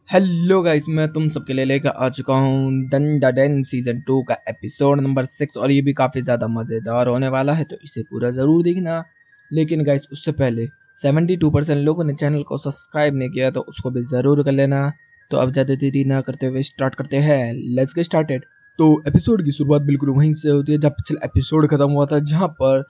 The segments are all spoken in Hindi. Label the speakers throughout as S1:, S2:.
S1: हेलो गाइस, मैं तुम सबके लिए लेकर आ चुका हूँ डन सीजन 2 का एपिसोड नंबर 6 और ये भी काफ़ी ज़्यादा मज़ेदार होने वाला है, तो इसे पूरा ज़रूर देखना। लेकिन गाइस उससे पहले 72% लोगों ने चैनल को सब्सक्राइब नहीं किया, तो उसको भी ज़रूर कर लेना। तो अब ज़्यादा देरी ना करते हुए स्टार्ट करते हैं। Let's get started. तो एपिसोड की शुरुआत बिल्कुल वहीं से होती है जब पिछला एपिसोड खत्म हुआ था, जहाँ पर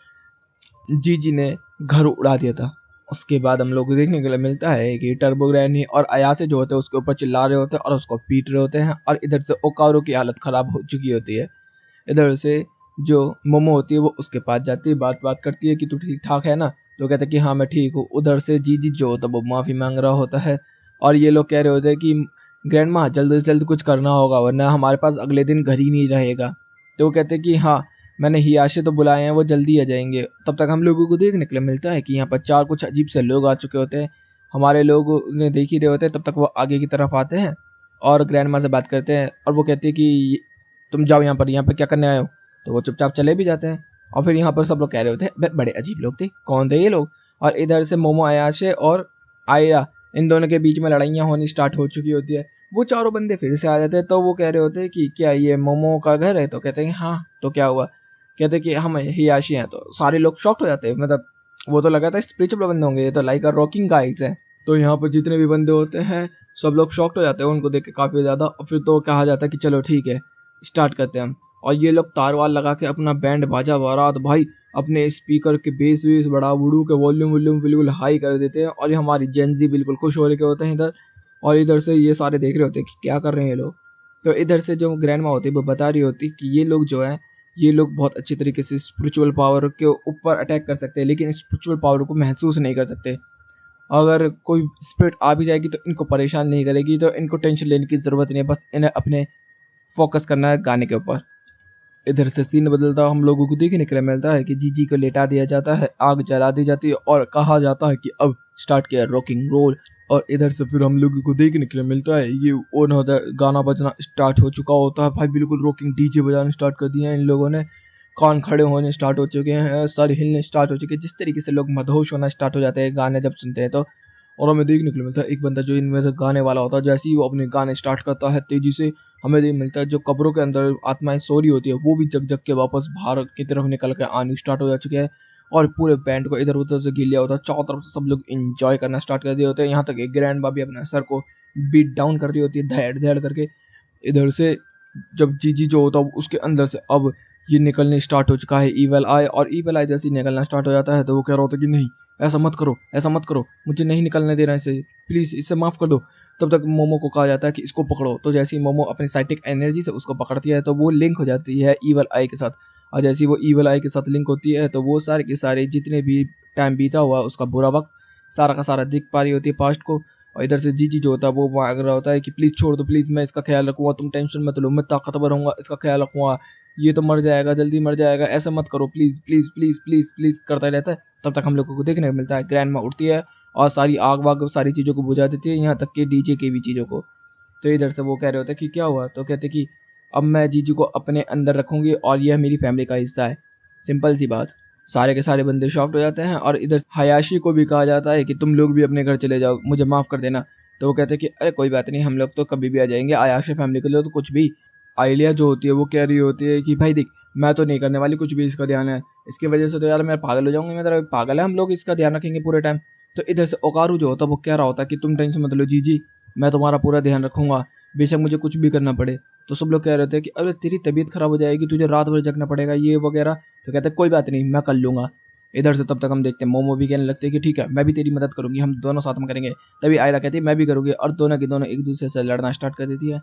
S1: जीजी ने घर उड़ा दिया था। उसके बाद हम लोग को देखने के लिए मिलता है कि टर्बो ग्रैनी और अयासे जो होते हैं उसके ऊपर चिल्ला रहे होते हैं और उसको पीट रहे होते हैं, और इधर से ओकारो की हालत खराब हो चुकी होती है। इधर से जो मोमो होती है वो उसके पास जाती है, बात बात करती है कि तू ठीक ठाक है ना। तो कहता है कि हाँ मैं ठीक हूँ। उधर से जीजी जो होता है वो माफ़ी मांग रहा होता है, और ये लोग कह रहे होते हैं कि ग्रैंड माँ जल्द से जल्द कुछ करना होगा वरना हमारे पास अगले दिन घर ही नहीं रहेगा। तो वो कहते हैं कि हाँ मैंने हियाशे तो बुलाए हैं, वो जल्दी आ जाएंगे। तब तक हम लोगों को देखने के लिए मिलता है कि यहाँ पर चार कुछ अजीब से लोग आ चुके होते हैं। हमारे लोग उन्हें देख ही रहे होते हैं, तब तक वो आगे की तरफ आते हैं और ग्रैंड माँ से बात करते हैं, और वो कहती है कि तुम जाओ यहाँ पर क्या करने आए हो। तो वो चुपचाप चले भी जाते हैं। और फिर यहाँ पर सब लोग कह रहे होते हैं बड़े अजीब लोग थे, कौन थे ये लोग। और इधर से मोमो अयाशे और आयरा, इन दोनों के बीच में लड़ाइयाँ होनी स्टार्ट हो चुकी होती है। वो चारों बंदे फिर से आ जाते हैं, तो वो कह रहे होते हैं कि क्या ये मोमो का घर है। तो कहते हैं हाँ, तो क्या हुआ। कहते कि हम हियाशी हैं। तो सारे लोग शॉक्ट हो जाते हैं, मतलब वो तो लगा था स्पिरिचुअल बंदे होंगे, ये तो लाइक रॉकिंग गाइस है। तो यहाँ पर जितने भी बंदे होते हैं सब लोग शॉक्ट हो जाते हैं उनको देख के काफ़ी ज़्यादा। और फिर तो कहा जाता है कि चलो ठीक है स्टार्ट करते हैं हम। और ये लोग तार वार लगा के अपना बैंड बाजा बारात भाई अपने स्पीकर के बेस वेस बड़ा बूढ़ू के वॉल्यूम वॉल्यूम बिल्कुल हाई कर देते हैं, और ये हमारी जेंजी बिल्कुल खुश हो रहे होते हैं इधर। और इधर से ये सारे देख रहे होते हैं कि क्या कर रहे हैं ये लोग। तो इधर से जो ग्रैंड माँ होती है वो बता रही होती कि ये लोग जो है ये लोग बहुत अच्छी तरीके से स्पिरिचुअल पावर के ऊपर अटैक कर सकते हैं, लेकिन स्पिरिचुअल पावर को महसूस नहीं कर सकते। अगर कोई स्पिरिट आ भी जाएगी तो इनको परेशान नहीं करेगी, तो इनको टेंशन लेने की ज़रूरत नहीं है, बस इन्हें अपने फोकस करना है गाने के ऊपर। इधर से सीन बदलता हम लोगों को देखने के लिए मिलता है कि जीजी को लेटा दिया जाता है, आग जला दी जाती है और कहा जाता है कि अब स्टार्ट किया रॉकिंग रोल। और इधर से फिर हम लोगों को देखने के लिए मिलता है ये ओन होता है, गाना बजना स्टार्ट हो चुका होता है भाई, बिल्कुल रॉकिंग डीजे बजाना स्टार्ट कर दिया है इन लोगों ने। कान खड़े होने स्टार्ट हो चुके हैं, सर हिलने स्टार्ट हो चुके हैं, जिस तरीके से लोग मदहोश होना स्टार्ट हो जाते हैं गाने जब सुनते हैं तो। और हमें देखने के लिए मिलता है एक बंदा जो इनमें से गाने वाला होता है, जैसे ही वो अपने गाने स्टार्ट करता है तेजी से हमें ये मिलता है जो कब्रों के अंदर आत्माएं सो रही होती है वो भी जग जग के वापस बाहर की तरफ निकल के आनी स्टार्ट हो जा चुके हैं। और पूरे बैंड को इधर उधर से गिर लिया होता है, चारों तरफ से सब लोग इंजॉय करना स्टार्ट कर दिए होते हैं। यहाँ तक एक ग्रैंड बा भी अपने सर को बीट डाउन कर रही होती है धैड़ धैड़ करके। इधर से जब जीजी जो होता है उसके अंदर से अब ये निकलने स्टार्ट हो चुका है ईवल आई, और ईवल आई जैसे ही निकलना स्टार्ट हो जाता है तो वो कह रहा होता है कि नहीं ऐसा मत करो, ऐसा मत करो, मुझे नहीं निकलने देना इसे, प्लीज़ इसे माफ़ कर दो। तब तक मोमो को कहा जाता है कि इसको पकड़ो। तो जैसे ही मोमो अपनी साइटिक एनर्जी से उसको पकड़ती है तो वो लिंक हो जाती है ईवल आई के साथ। और जैसे ही वो ईवल आई के साथ लिंक होती है तो वो सारे के सारे जितने भी टाइम बीता हुआ उसका बुरा वक्त सारा का सारा दिख पा रही होती है पास्ट को। और इधर से जीजी जो होता है वो मांग रहा होता है कि प्लीज़ छोड़ दो, प्लीज़ मैं इसका ख्याल रखूँगा, तुम टेंशन मत लो, मैं ताकतवर रहूँगा, इसका ख्याल रखूँगा, ये तो मर जाएगा, जल्दी मर जाएगा, ऐसा मत करो please please please please please करता रहता है। तब तक हम लोगों को देखने को मिलता है ग्रैंड माँ उठती है और सारी आग वाग सारी चीज़ों को बुझा देती है, यहाँ तक कि डीजे की भी चीज़ों को। तो इधर से वो कह रहे होते हैं कि क्या हुआ। तो कहते कि अब मैं जीजू को अपने अंदर रखूँगी और यह मेरी फैमिली का हिस्सा है, सिंपल सी बात। सारे के सारे बंदे शॉक्ड हो जाते हैं, और इधर हयाशी को भी कहा जाता है कि तुम लोग भी अपने घर चले जाओ, मुझे माफ़ कर देना। तो वो कहते हैं कि अरे कोई बात नहीं, हम लोग तो कभी भी आ जाएंगे, आयाशी फैमिली के लिए तो कुछ भी। आइलिया जो होती है वो कह रही होती है कि भाई देख मैं तो नहीं करने वाली कुछ भी, इसका ध्यान है, इसकी वजह से तो यार मैं पागल हो जाऊंगी, मैं तेरा पागल है, हम लोग इसका ध्यान रखेंगे पूरे टाइम। तो इधर से ओकारू जो होता है वो कह रहा होता है कि तुम टेंशन मत लो जीजी, मैं तुम्हारा पूरा ध्यान रखूंगा, बेशक मुझे कुछ भी करना पड़े। तो सब लोग कह रहे थे कि अरे तेरी तबीयत खराब हो जाएगी, तुझे रात भर जगना पड़ेगा ये वगैरह। तो कहते कोई बात नहीं मैं कर लूँगा। इधर से तब तक हम देखते हैं मोमो भी कहने लगते हैं कि ठीक है मैं भी तेरी मदद करूंगी, हम दोनों साथ में करेंगे। तभी आयरा कहती है मैं भी करूँगी, और दोनों की दोनों एक दूसरे से लड़ना स्टार्ट कर देती है।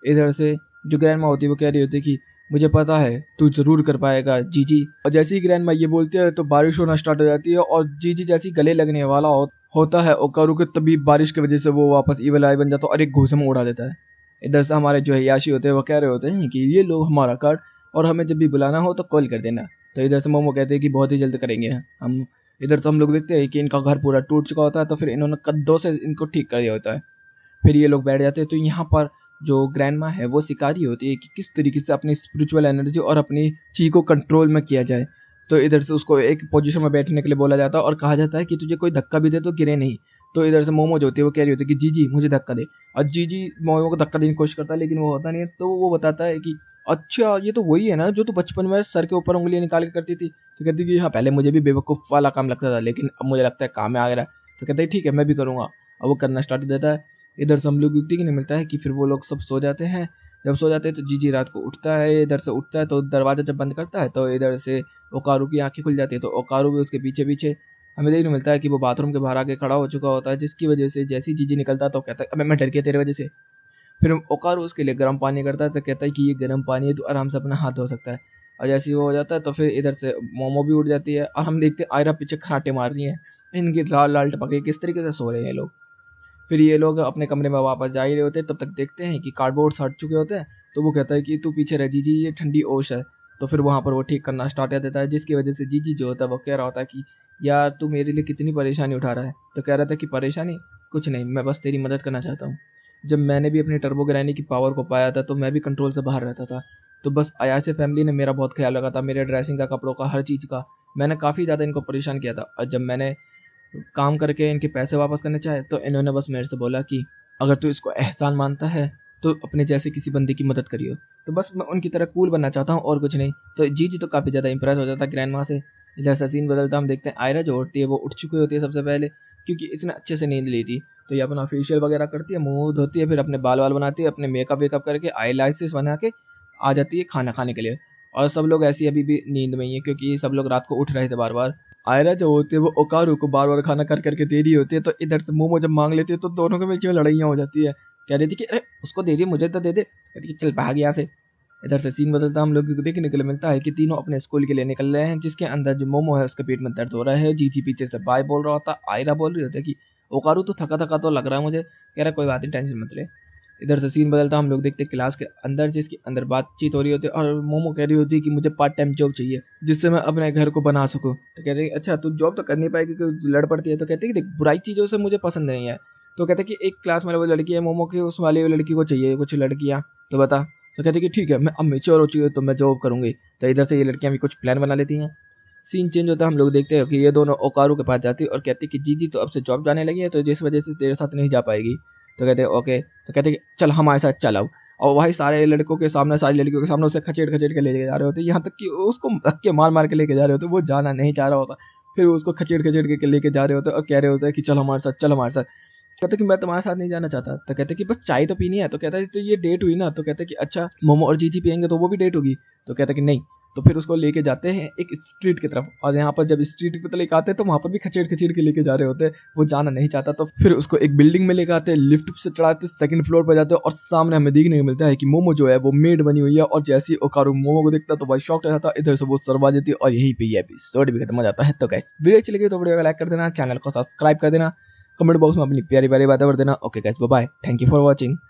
S1: इधर से जो ग्रैंड माँ होती है वो कह रही होती है कि मुझे पता है तू जरूर कर पाएगा जीजी। और जैसे ही ग्रैंड माँ ये बोलती है तो बारिश होना स्टार्ट हो जाती है, और जीजी जैसी गले लगने वाला होता है ओकारू के, तभी बारिश की वजह से वो वापस ईवल आई बन जाता है और एक घूसे में उड़ा देता है। इधर से हमारे जो याशी होते हैं वो कह रहे होते हैं कि ये लो हमारा कार्ड, और हमें जब भी बुलाना हो तो कॉल कर देना। तो इधर से मोमो कहते हैं कि बहुत ही जल्द करेंगे हम। इधर से हम लोग देखते हैं कि इनका घर पूरा टूट चुका होता है, तो फिर इन्होंने कद्दों से इनको ठीक कर दिया होता है। फिर ये लोग बैठ जाते हैं। तो यहाँ पर जो ग्रैंड माँ है वो सिखा रही होती है कि किस तरीके से अपनी स्पिरिचुअल एनर्जी और अपनी ची को कंट्रोल में किया जाए। तो इधर से उसको एक पोजीशन में बैठने के लिए बोला जाता है और कहा जाता है कि तुझे कोई धक्का भी दे तो गिरे नहीं, तो इधर से मोमो जो होती है वो कह रही होती है कि जी मुझे धक्का दे, और जी मोमो को धक्का देने की कोशिश करता है लेकिन वो होता नहीं है। तो वो बताता है कि अच्छा ये तो वही है ना जो तू बचपन में सर के ऊपर उंगलियां निकाल के करती थी। तो कहती है कि हाँ पहले मुझे भी बेवकूफ़ वाला काम लगता था लेकिन अब मुझे लगता है काम में आ गया। तो कहता है ठीक है मैं भी करूँगा, अब वो करना स्टार्ट कर देता है। इधर से हम लोग युक्ति ने मिलता है कि फिर वो लोग सब सो जाते हैं। जब सो जाते हैं तो जीजी रात को उठता है, इधर से उठता है तो दरवाज़ा जब बंद करता है तो इधर से ओकारू की आंखें खुल जाती है। तो ओकारू भी उसके पीछे पीछे हमें देखने मिलता है कि वो बाथरूम के बाहर आके खड़ा हो चुका होता है, जिसकी वजह से जैसे ही जीजी निकलता है तो कहता है अबे मैं डर गया तेरे वजह से। फिर ओकारू उसके लिए गर्म पानी करता है तो कहता है कि ये गर्म पानी है तो आराम से अपना हाथ धो सकता है। और जैसे ही वो हो जाता है तो फिर इधर से मोमो भी उठ जाती है और हम देखते हैं आयरा पीछे खराटे मार रही है। इनकी लाल लाल टपके किस तरीके से सो रहे हैं ये लोग। फिर ये लोग अपने कमरे में वापस जा ही रहे होते हैं, तब तक देखते हैं कि कार्डबोर्ड हट चुके होते हैं। तो वो कहता है कि तू पीछे रह जीजी, ये ठंडी ओश है। तो फिर वहाँ पर वो ठीक करना स्टार्ट कर देता है, जिसकी वजह से जीजी जो होता है वो कह रहा होता है कि यार तू मेरे लिए कितनी परेशानी उठा रहा है। तो कह रहा था कि परेशानी कुछ नहीं, मैं बस तेरी मदद करना चाहता हूँ। जब मैंने भी अपनी टर्बो ग्रैनी की पावर को पाया था तो मैं भी कंट्रोल से बाहर रहता था। तो बस अयाशे फैमिली ने मेरा बहुत ख्याल रखा था, मेरे ड्रेसिंग का, कपड़ों का, हर चीज़ का। मैंने काफ़ी ज़्यादा इनको परेशान किया था और जब मैंने काम करके इनके पैसे वापस करने चाहे तो इन्होंने बस मेरे से बोला कि अगर तू इसको एहसान मानता है तो अपने जैसे किसी बंदे की मदद करियो। तो बस मैं उनकी तरह कूल बनना चाहता हूँ और कुछ नहीं। तो जी तो काफ़ी ज़्यादा इंप्रेस हो जाता है ग्रैंड माँ से। जैसा सीन बदलता हम देखते हैं आयरा जो उठती है वो उठ चुकी होती है सबसे पहले, क्योंकि इसने अच्छे से नींद ली थी। तो ये अपना फेशियल वगैरह करती है, मुंह धोती है, फिर अपने बाल वाल बनाती है, अपने मेकअप वेकअप करके आई लाइसेस बना के आ जाती है खाना खाने के लिए। और सब लोग ऐसी अभी भी नींद में ही है क्योंकि सब लोग रात को उठ रहे थे बार बार। आयरा जो होती है वो ओकारू को बार बार खाना कर करके दे रही होती है। तो इधर से मोमो जब मांग लेती है तो दोनों के बीच में लड़ाइयाँ हो जाती है। कह रही थी कि अरे उसको दे रही मुझे तो दे दे, कहती कि चल भाग यहाँ से। इधर से सीन बदलता हम लोग को देखने के लिए मिलता है कि तीनों अपने स्कूल के लिए निकल रहे हैं, जिसके अंदर जो मोमो है उसके पेट में दर्द हो रहा है। जीजी पीछे से बाय बोल रहा होता, आयरा बोल रही होती है कि ओकारू तो थका थका तो लग रहा है मुझे। कह रहा कोई बात नहीं, टेंशन मत ले। इधर से सीन बदलता हम लोग देखते हैं क्लास के अंदर, जिसके अंदर बातचीत हो रही होती है और मोमो कह रही होती है कि मुझे पार्ट टाइम जॉब चाहिए जिससे मैं अपने घर को बना सकूं। तो कहते हैं अच्छा तू जॉब तो कर नहीं पाएगी क्योंकि लड़ पड़ती है। तो कहते हैं कि देख बुराई चीज़ों से मुझे पसंद नहीं है। तो कहते हैं कि एक क्लास में वो लड़की है मोमो की, उस वाली लड़की को चाहिए कुछ लड़कियाँ, तो बता। तो कहते हैं कि ठीक है मैं अब मेच्योर हो चुकी हूँ तो मैं जॉब करूँगी। तो इधर से ये लड़कियाँ भी कुछ प्लान बना लेती हैं। सीन चेंज होता है, हम लोग देखते हैं कि ये दोनों ओकारू के पास जाती है और कहती है कि जीजी तो अब से जॉब जाने लगी है तो जिस वजह से तेरे साथ नहीं जा पाएगी। तो कहते हैं ओके। तो कहते हैं कि चल हमारे साथ चल आओ। और वही सारे लड़कों के सामने, सारी लड़कियों के सामने उसे खचेड़ खचेड़ के लेके जा रहे होते, यहाँ तक कि उसको धक्के मार मार के लेके जा रहे होते, वो जाना नहीं चाह रहा होता। फिर उसको खचेड़ खचेड़ के लेके जा रहे होते और कह रहे होते हैं कि चल हमारे साथ, चल हमारे साथ। कहते कि मैं तुम्हारे साथ नहीं जाना चाहता। तो कहते कि बस चाय तो पीनी है। तो कहता है तो ये डेट हुई ना। तो कहते कि अच्छा मोमो और जीजी पियेंगे तो वो भी डेट होगी। तो कहता कि नहीं। तो फिर उसको लेके जाते हैं एक स्ट्रीट की तरफ, और यहाँ पर जब स्ट्रीट पे लेके आते हैं तो वहाँ पर भी खचेड़ खचेड़ के लेके जा रहे होते हैं, वो जाना नहीं चाहता। तो फिर उसको एक बिल्डिंग में लेके आते हैं, लिफ्ट से चढ़ाते, सेकंड फ्लोर पर जाते हैं और सामने हमें देखने को मिलता है कि मोमो जो है वो मेड बनी हुई है। और जैसे ही ओकारू मोमो को देखता है तो भाई शॉक हो जाता है, इधर से वो सरवा जाती है और यहीं पे ये एपिसोड भी खत्म हो जाता है। तो गाइस वीडियो अच्छी लगी तो वीडियो को लाइक कर देना, चैनल को सब्सक्राइब कर देना, कमेंट बॉक्स में अपनी प्यारी प्यारी बातें कर देना। Okay guys bye bye, thank you for watching.